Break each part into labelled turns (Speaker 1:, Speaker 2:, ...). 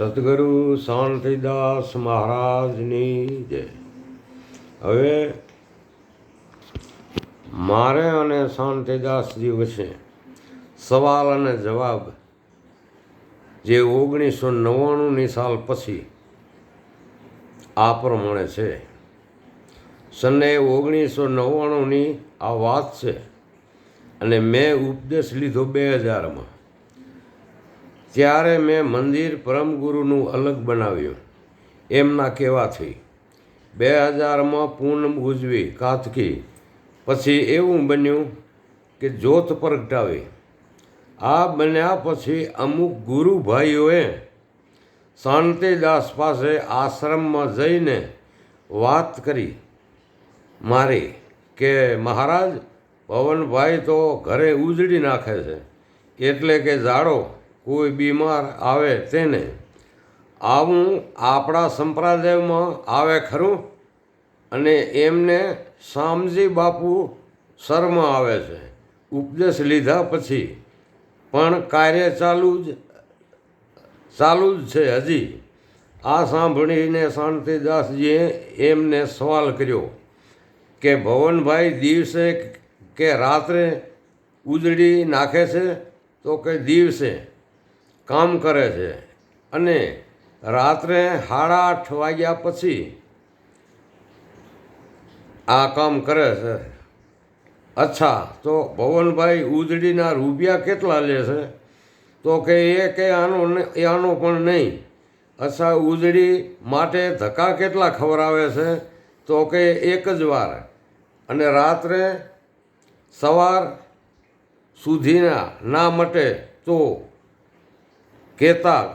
Speaker 1: સદગુરુ શાંતિદાસ મહારાજની જય. હવે મારે અને શાંતિદાસજી વચ્ચે સવાલ અને જવાબ જે 1999ની સાલ પછી આ પ્રમાણે છે. સને 1999ની આ વાત છે અને મેં ઉપદેશ લીધો 2000માં. ત્યારે મેં મંદિર પરમગુરુનું અલગ બનાવ્યું એમના કહેવાથી. 2000માં પૂનમ ઉજવી કાર્તિકી. પછી એવું બન્યું કે જ્યોત પ્રગટાવી. આ બન્યા પછી અમુક ગુરુભાઈઓએ શાંતિદાસ પાસે આશ્રમમાં જઈને વાત કરી મારી કે મહારાજ પવનભાઈ તો ઘરે ઉજળી નાખે છે, એટલે કે જાડો કોઈ બીમાર આવે તેને. આવું આપણા સંપ્રદાયમાં આવે ખરું? અને એમને શામજી બાપુ શર્મા આવે છે. ઉપદેશ લીધા પછી પણ કાર્ય ચાલુ જ છે હજી. આ સાંભળીને શાંતિદાસજીએ એમને સવાલ કર્યો કે ભવનભાઈ દિવસે કે રાત્રે ઉજળી નાખે છે? તો કે દિવસે કામ કરે છે અને રાત્રે 8:30 વાગ્યા પછી આ કામ કરે છે. અચ્છા, તો ભવનભાઈ ઉજળીના રૂપિયા કેટલા લે છે? તો કે એ કે આનો પણ નહીં. અચ્છા, ઉજળી માટે ધક્કા કેટલા ખવડાવે છે? તો કે એક જ વાર. અને રાત્રે સવાર સુધીના ના મટે તો કહેતા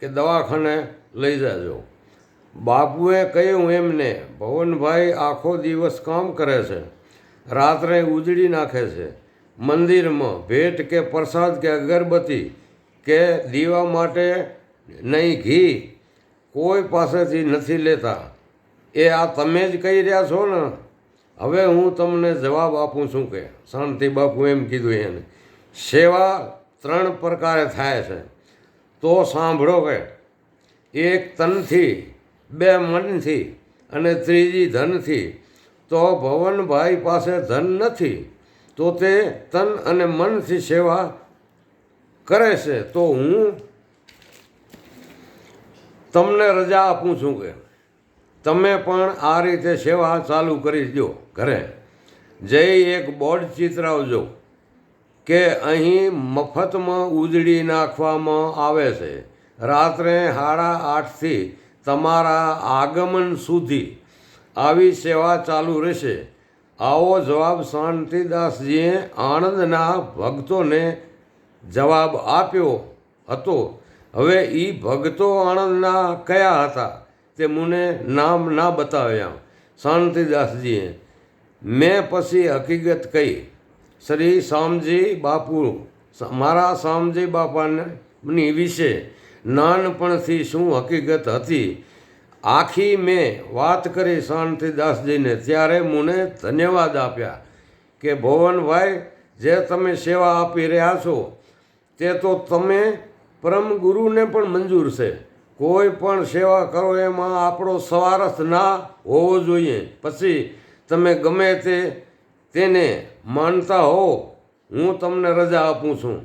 Speaker 1: કે દવાખાને લઈ જાજો. બાપુએ કહ્યું એમને, ભવનભાઈ આખો દિવસ કામ કરે છે, રાત્રે ઉજળી નાખે છે. મંદિરમાં ભેટ કે પ્રસાદ કે અગરબત્તી કે દીવા માટે નહીં ઘી કોઈ પાસેથી નથી લેતા. એ આ તમે જ કહી રહ્યા છો ને? હવે હું તમને જવાબ આપું છું કે શાંતિ બાપુ એમ કીધું એને. સેવા 3 પ્રકારે થાય છે. તો સાંભળો કે 1 તનથી, 2 મનથી અને 3જી ધનથી. તો ભવનભાઈ પાસે ધન નથી તો તે તન અને મનથી સેવા કરે છે. તો હું તમને રજા આપું છું કે તમે પણ આ રીતે સેવા ચાલુ કરી દો ઘરે. જઈ એક બોર્ડ ચિતરાવજો કે અહીં મફતમાં ઉજળી નાખવામાં આવે છે. રાત્રે 8:30થી તમારા આગમન સુધી આવી સેવા ચાલુ રહેશે. આવો જવાબ શાંતિદાસજીએ આણંદના ભક્તોને જવાબ આપ્યો હતો. હવે એ ભક્તો આણંદના કયા હતા તે મને નામ ના બતાવ્યા શાંતિદાસજીએ. મેં પછી હકીકત કહી. શ્રી શામજી બાપુ, મારા શામજી બાપાની વિશે નાનપણથી શું હકીકત હતી આખી મેં વાત કરી શાંતિદાસજીને. ત્યારે મને ધન્યવાદ આપ્યા કે ભવનભાઈ, જે તમે સેવા આપી રહ્યા છો તે તો તમે પરમ ગુરુને પણ મંજૂર છે. કોઈ પણ સેવા કરો એમાં આપણો સ્વાર્થ ના હોવો જોઈએ. પછી તમે ગમે તેને માનતા હો, હું તમને રજા આપું છું.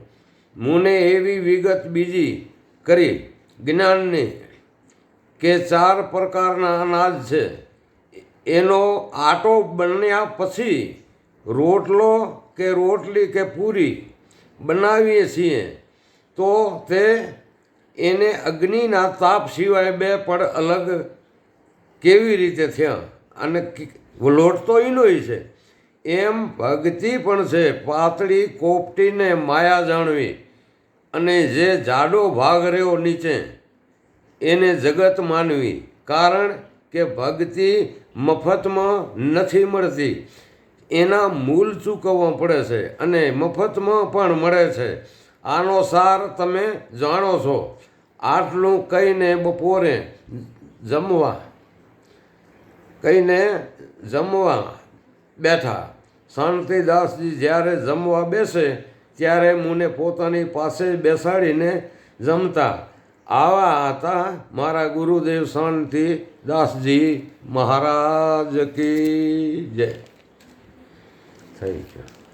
Speaker 1: મને એવી વિગત બીજી કરી જ્ઞાનની કે 4 પ્રકારના અનાજ છે. એનો આટો બન્યા પછી રોટલો કે રોટલી કે પૂરી બનાવીએ છીએ તો તે એને અગ્નિના તાપ સિવાય 2 પડ અલગ કેવી રીતે થયા? અને લોટ તો એનોય છે. એમ ભક્તિ પણ છે. પાતળી કોપટીને માયા જાણવી અને જે જાડો ભાગ રહ્યો નીચે એને જગત માનવી. કારણ કે ભક્તિ મફતમાં નથી મળતી, એના મૂલ ચૂકવવા પડે છે અને મફતમાં પણ મળે છે. આનો સાર તમે જાણો છો. આટલું કહીને બપોરે જમવા બેઠા. શાંતિદાસજી જ્યારે જમવા બેસે ત્યારે મને પોતાની પાસે બેસાડીને જમતા આવા હતા મારા ગુરુદેવ શાંતિ દાસજી મહારાજ કી જય. Thank you.